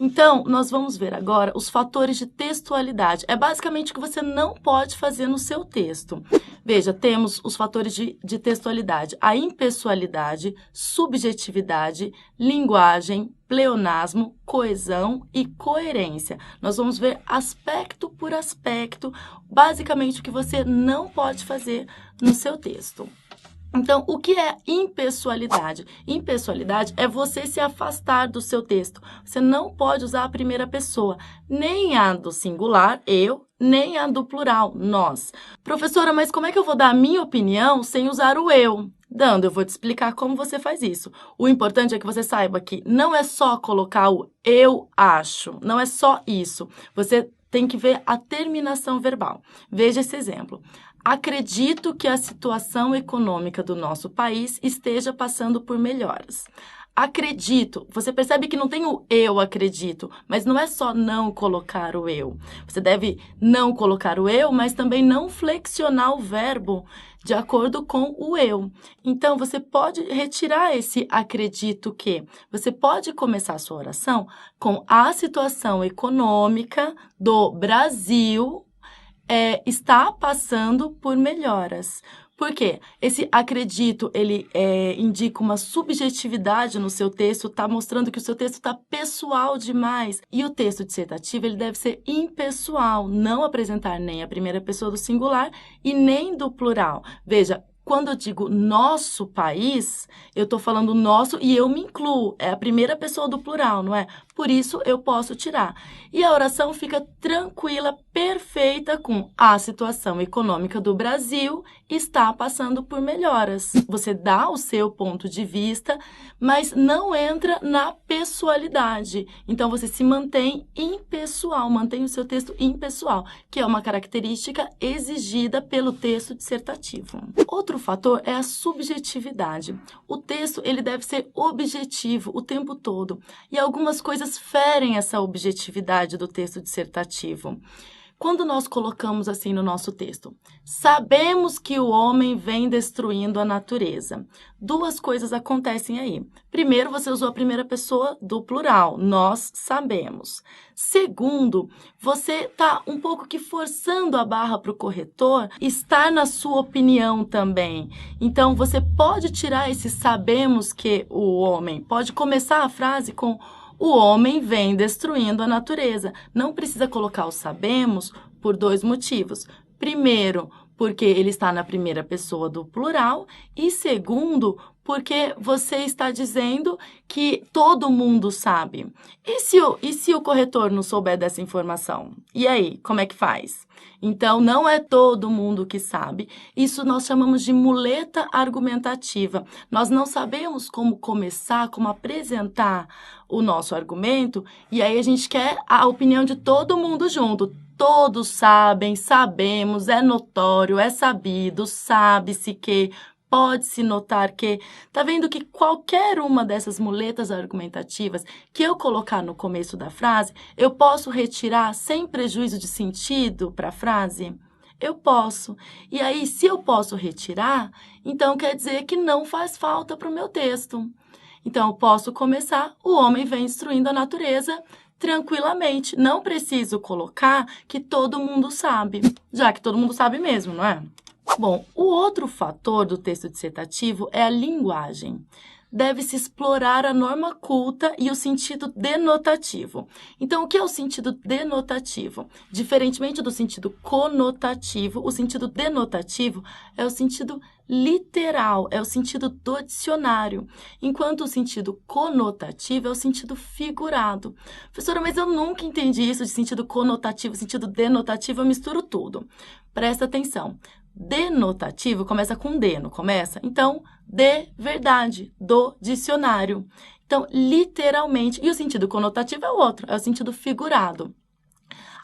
Então, nós vamos ver agora os fatores de textualidade. É basicamente o que você não pode fazer no seu texto. Veja, temos os fatores de textualidade: a impessoalidade, subjetividade, linguagem, pleonasmo, coesão e coerência. Nós vamos ver aspecto por aspecto, basicamente o que você não pode fazer no seu texto. Então, o que é impessoalidade? Impessoalidade é você se afastar do seu texto. Você não pode usar a primeira pessoa, nem a do singular, eu, nem a do plural, nós. Professora, mas como é que eu vou dar a minha opinião sem usar o eu? Eu vou te explicar como você faz isso. O importante é que você saiba que não é só colocar o eu acho, não é só isso. Você tem que ver a terminação verbal. Veja esse exemplo. Acredito que a situação econômica do nosso país esteja passando por melhoras. Acredito, você percebe que não tem o eu acredito, mas não é só não colocar o eu. Você deve não colocar o eu, mas também não flexionar o verbo de acordo com o eu. Então, você pode retirar esse acredito que. Você pode começar a sua oração com a situação econômica do Brasil está passando por melhoras. Por quê? Esse acredito, ele indica uma subjetividade no seu texto, está mostrando que o seu texto está pessoal demais. E o texto dissertativo, ele deve ser impessoal, não apresentar nem a primeira pessoa do singular e nem do plural. Veja, quando eu digo nosso país, eu estou falando nosso e eu me incluo. É a primeira pessoa do plural, não é? Por isso, eu posso tirar. E a oração fica tranquila, perfeita com a situação econômica do Brasil está passando por melhoras. Você dá o seu ponto de vista, mas não entra na pessoalidade. Então, você se mantém impessoal, mantém o seu texto impessoal, que é uma característica exigida pelo texto dissertativo. Outro fator é a subjetividade. O texto ele deve ser objetivo o tempo todo. E algumas coisas ferem essa objetividade do texto dissertativo. Quando nós colocamos assim no nosso texto, sabemos que o homem vem destruindo a natureza. Duas coisas acontecem aí. Primeiro, você usou a primeira pessoa do plural, nós sabemos. Segundo, você está um pouco que forçando a barra para o corretor estar na sua opinião também. Então, você pode tirar esse sabemos que o homem, pode começar a frase com o homem vem destruindo a natureza. Não precisa colocar o sabemos por dois motivos. Primeiro, porque ele está na primeira pessoa do plural. E segundo, porque você está dizendo que todo mundo sabe. E se o corretor não souber dessa informação? E aí, como é que faz? Então, não é todo mundo que sabe. Isso nós chamamos de muleta argumentativa. Nós não sabemos como começar, como apresentar o nosso argumento, e aí a gente quer a opinião de todo mundo junto. Todos sabem, sabemos, é notório, é sabido, sabe-se que, pode-se notar que. Tá vendo que qualquer uma dessas muletas argumentativas que eu colocar no começo da frase, eu posso retirar sem prejuízo de sentido para a frase? Eu posso. E aí, se eu posso retirar, então quer dizer que não faz falta para o meu texto. Então, eu posso começar, o homem vem destruindo a natureza tranquilamente. Não preciso colocar que todo mundo sabe, já que todo mundo sabe mesmo, não é? Bom, o outro fator do texto dissertativo é a linguagem. Deve-se explorar a norma culta e o sentido denotativo. Então, o que é o sentido denotativo? Diferentemente do sentido conotativo, o sentido denotativo é o sentido literal, é o sentido do dicionário, enquanto o sentido conotativo é o sentido figurado. Professora, mas eu nunca entendi isso de sentido conotativo, sentido denotativo, eu misturo tudo. Presta atenção. Denotativo começa com D, não começa? Então, de verdade, do dicionário. Então, literalmente, e o sentido conotativo é o outro, é o sentido figurado.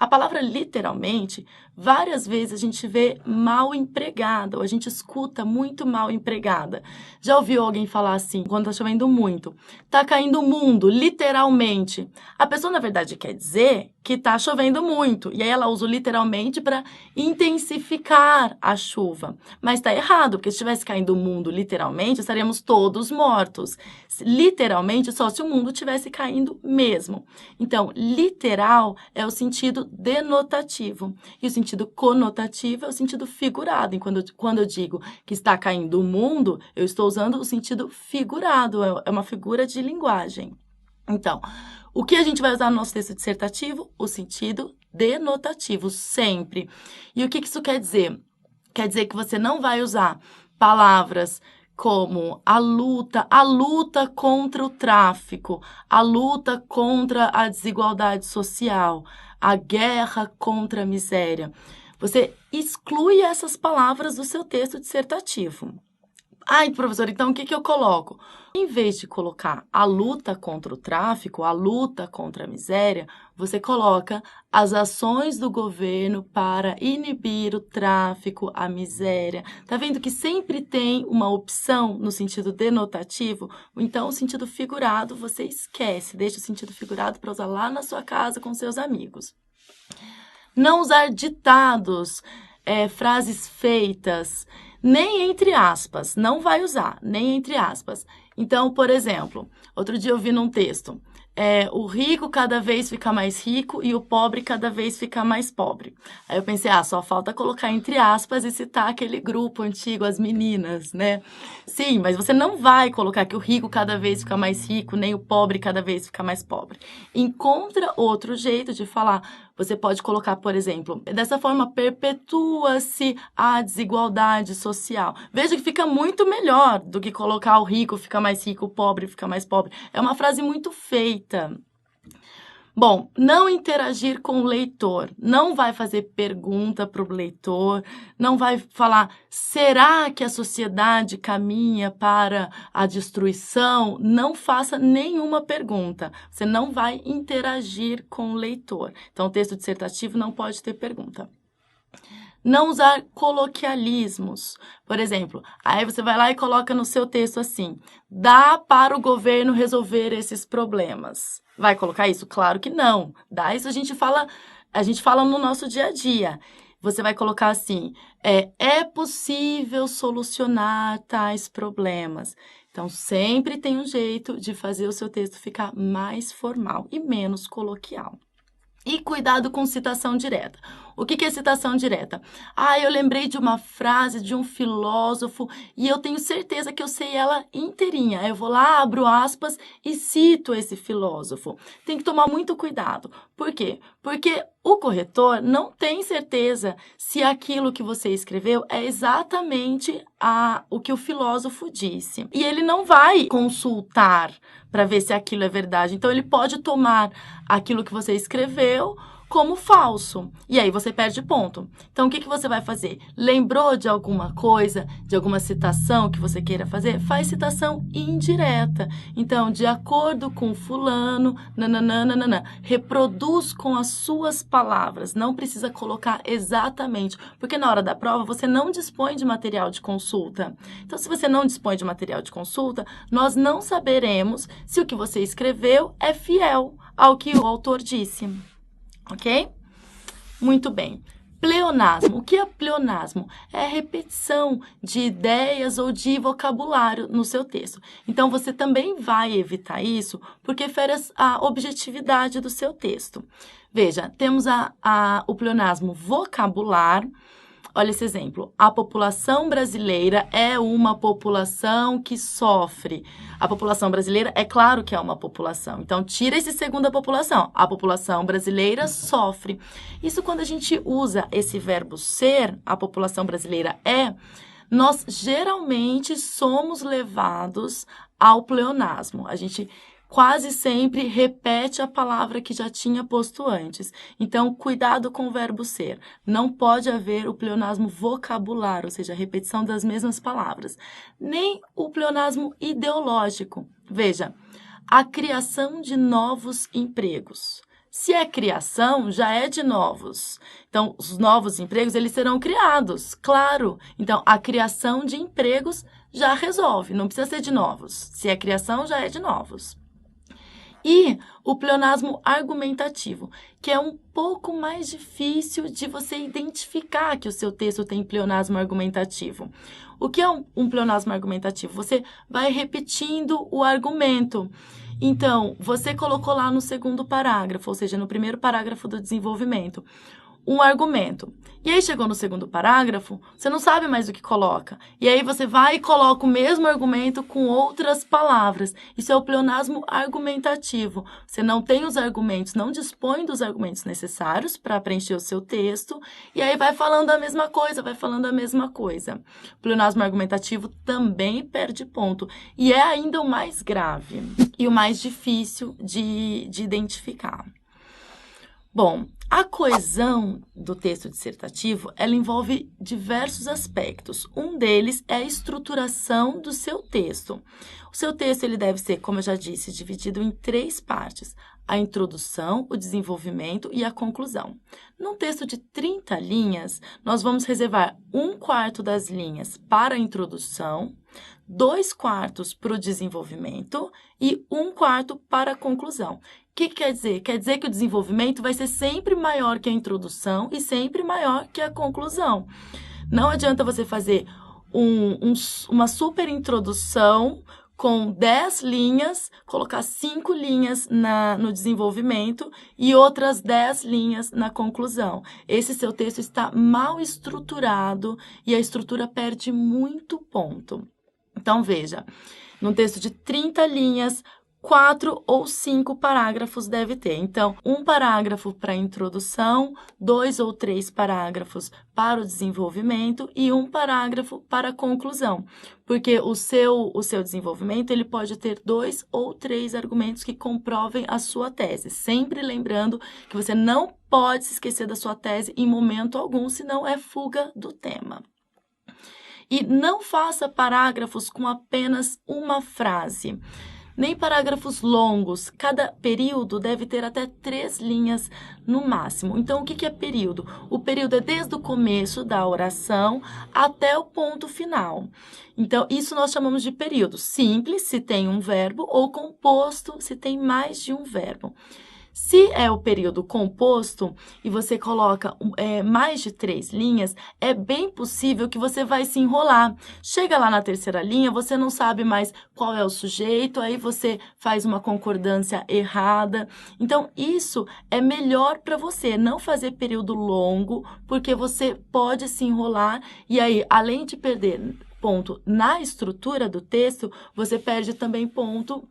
A palavra literalmente várias vezes a gente vê mal empregada, ou a gente escuta muito mal empregada. Já ouviu alguém falar assim, quando tá chovendo muito? Tá caindo o mundo, literalmente. A pessoa, na verdade, quer dizer que tá chovendo muito. E aí ela usa o literalmente para intensificar a chuva. Mas tá errado, porque se estivesse caindo o mundo literalmente, estaríamos todos mortos. Literalmente, só se o mundo estivesse caindo mesmo. Então, literal é o sentido denotativo. E o sentido conotativo é o sentido figurado. E quando eu digo que está caindo o mundo, eu estou usando o sentido figurado. É uma figura de linguagem. Então, o que a gente vai usar no nosso texto dissertativo? O sentido denotativo, sempre. E o que isso quer dizer? Quer dizer que você não vai usar palavras como a luta contra o tráfico, a luta contra a desigualdade social, a guerra contra a miséria. Você exclui essas palavras do seu texto dissertativo. Ai, professor, então o que eu coloco? Em vez de colocar a luta contra o tráfico, a luta contra a miséria, você coloca as ações do governo para inibir o tráfico, a miséria. Tá vendo que sempre tem uma opção no sentido denotativo? Então, o sentido figurado você esquece, deixa o sentido figurado para usar lá na sua casa com seus amigos. Não usar ditados, frases feitas, nem entre aspas, não vai usar, nem entre aspas. Então, por exemplo, outro dia eu vi num texto, o rico cada vez fica mais rico e o pobre cada vez fica mais pobre. Aí eu pensei, só falta colocar entre aspas e citar aquele grupo antigo, as meninas, né? Sim, mas você não vai colocar que o rico cada vez fica mais rico, nem o pobre cada vez fica mais pobre. Encontra outro jeito de falar. Você pode colocar, por exemplo, dessa forma perpetua-se a desigualdade social. Veja que fica muito melhor do que colocar o rico fica mais rico, o pobre fica mais pobre. É uma frase muito feita. Bom, não interagir com o leitor, não vai fazer pergunta para o leitor, não vai falar, será que a sociedade caminha para a destruição? Não faça nenhuma pergunta, você não vai interagir com o leitor. Então, o texto dissertativo não pode ter pergunta. Não usar coloquialismos. Por exemplo, aí você vai lá e coloca no seu texto assim, dá para o governo resolver esses problemas. Vai colocar isso? Claro que não. Dá isso a gente fala no nosso dia a dia. Você vai colocar assim, é possível solucionar tais problemas. Então, sempre tem um jeito de fazer o seu texto ficar mais formal e menos coloquial. E cuidado com citação direta. O que é citação direta? Eu lembrei de uma frase de um filósofo e eu tenho certeza que eu sei ela inteirinha. Eu vou lá, abro aspas e cito esse filósofo. Tem que tomar muito cuidado. Por quê? Porque o corretor não tem certeza se aquilo que você escreveu é exatamente o que o filósofo disse. E ele não vai consultar para ver se aquilo é verdade. Então, ele pode tomar aquilo que você escreveu como falso. E aí você perde ponto. Então, o que você vai fazer? Lembrou de alguma coisa, de alguma citação que você queira fazer? Faz citação indireta. Então, de acordo com fulano, nananana, reproduz com as suas palavras. Não precisa colocar exatamente, porque na hora da prova você não dispõe de material de consulta. Então, se você não dispõe de material de consulta, nós não saberemos se o que você escreveu é fiel ao que o autor disse. Ok? Muito bem. Pleonasmo. O que é pleonasmo? É a repetição de ideias ou de vocabulário no seu texto. Então, você também vai evitar isso porque fere a objetividade do seu texto. Veja, temos o pleonasmo vocabular. Olha esse exemplo. A população brasileira é uma população que sofre. A população brasileira, é claro que é uma população. Então, tira esse segunda população. A população brasileira sofre. Isso quando a gente usa esse verbo ser, a população brasileira é, nós geralmente somos levados ao pleonasmo. A gente quase sempre repete a palavra que já tinha posto antes. Então, cuidado com o verbo ser. Não pode haver o pleonasmo vocabular, ou seja, a repetição das mesmas palavras. Nem o pleonasmo ideológico. Veja, a criação de novos empregos. Se é criação, já é de novos. Então, os novos empregos, eles serão criados, claro. Então, a criação de empregos já resolve, não precisa ser de novos. Se é criação, já é de novos. E o pleonasmo argumentativo, que é um pouco mais difícil de você identificar que o seu texto tem pleonasmo argumentativo. O que é um pleonasmo argumentativo? Você vai repetindo o argumento. Então, você colocou lá no segundo parágrafo, ou seja, no primeiro parágrafo do desenvolvimento, um argumento. E aí chegou no segundo parágrafo, você não sabe mais o que coloca. E aí você vai e coloca o mesmo argumento com outras palavras. Isso é o pleonasmo argumentativo. Você não tem os argumentos, não dispõe dos argumentos necessários para preencher o seu texto, e aí vai falando a mesma coisa, vai falando a mesma coisa. O pleonasmo argumentativo também perde ponto. E é ainda o mais grave e o mais difícil de identificar. Bom, a coesão do texto dissertativo, ela envolve diversos aspectos. Um deles é a estruturação do seu texto. O seu texto ele deve ser, como eu já disse, dividido em 3 partes. A introdução, o desenvolvimento e a conclusão. Num texto de 30 linhas, nós vamos reservar 1/4 das linhas para a introdução, 2/4 para o desenvolvimento e 1/4 para a conclusão. O que quer dizer? Quer dizer que o desenvolvimento vai ser sempre maior que a introdução e sempre maior que a conclusão. Não adianta você fazer uma super introdução com 10 linhas, colocar 5 linhas no desenvolvimento e outras 10 linhas na conclusão. Esse seu texto está mal estruturado e a estrutura perde muito ponto. Então, veja, num texto de 30 linhas, 4 ou 5 parágrafos deve ter. Então, 1 parágrafo para a introdução, 2 ou 3 parágrafos para o desenvolvimento e 1 parágrafo para a conclusão. Porque o seu desenvolvimento ele pode ter 2 ou 3 argumentos que comprovem a sua tese. Sempre lembrando que você não pode se esquecer da sua tese em momento algum, senão é fuga do tema. E não faça parágrafos com apenas uma frase. Nem parágrafos longos. Cada período deve ter até 3 linhas no máximo. Então, o que é período? O período é desde o começo da oração até o ponto final. Então, isso nós chamamos de período. Simples, se tem um verbo, ou composto, se tem mais de um verbo. Se é o período composto e você coloca mais de 3 linhas, é bem possível que você vai se enrolar. Chega lá na 3ª linha, você não sabe mais qual é o sujeito, aí você faz uma concordância errada. Então, isso é melhor para você, não fazer período longo, porque você pode se enrolar e aí, além de perder ponto na estrutura do texto, você perde também ponto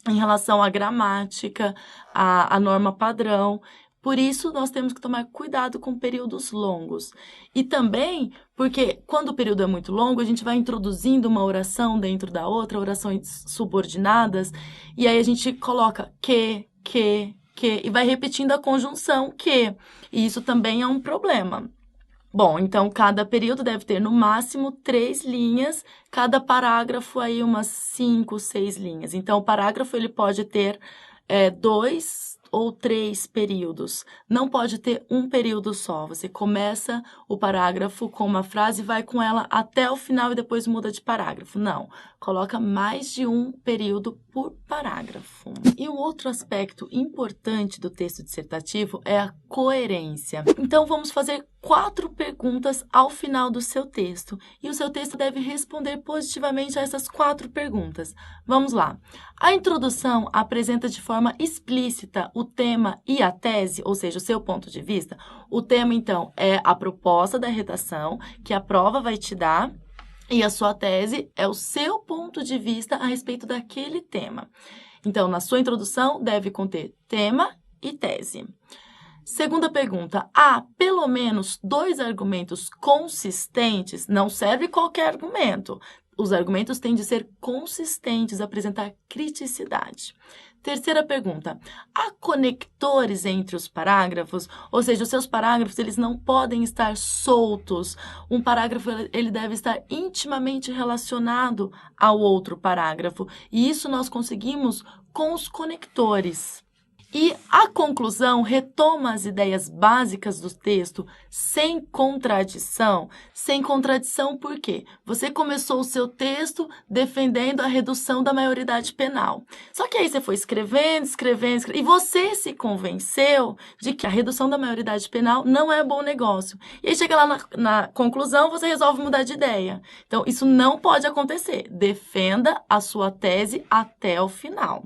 em relação à gramática, à norma padrão. Por isso, nós temos que tomar cuidado com períodos longos. E também porque, quando o período é muito longo, a gente vai introduzindo uma oração dentro da outra, orações subordinadas, e aí a gente coloca que, e vai repetindo a conjunção que. E isso também é um problema. Bom, então, cada período deve ter, no máximo, 3 linhas, cada parágrafo aí umas 5, 6 linhas. Então, o parágrafo ele pode ter 2 ou 3 períodos. Não pode ter um período só. Você começa o parágrafo com uma frase e vai com ela até o final e depois muda de parágrafo. Não, coloca mais de um período por parágrafo. E um outro aspecto importante do texto dissertativo é a coerência. Então, vamos fazer 4 perguntas ao final do seu texto. E o seu texto deve responder positivamente a essas 4 perguntas. Vamos lá. A introdução apresenta de forma explícita o tema e a tese, ou seja, o seu ponto de vista. O tema, então, é a proposta da redação que a prova vai te dar. E a sua tese é o seu ponto de vista a respeito daquele tema. Então, na sua introdução, deve conter tema e tese. Segunda pergunta, há pelo menos 2 argumentos consistentes? Não serve qualquer argumento. Os argumentos têm de ser consistentes, apresentar criticidade. Terceira pergunta, há conectores entre os parágrafos? Ou seja, os seus parágrafos eles não podem estar soltos. Um parágrafo ele deve estar intimamente relacionado ao outro parágrafo. E isso nós conseguimos com os conectores. E a conclusão retoma as ideias básicas do texto sem contradição. Sem contradição por quê? Você começou o seu texto defendendo a redução da maioridade penal. Só que aí você foi escrevendo, e você se convenceu de que a redução da maioridade penal não é bom negócio. E aí chega lá na conclusão, você resolve mudar de ideia. Então, isso não pode acontecer. Defenda a sua tese até o final.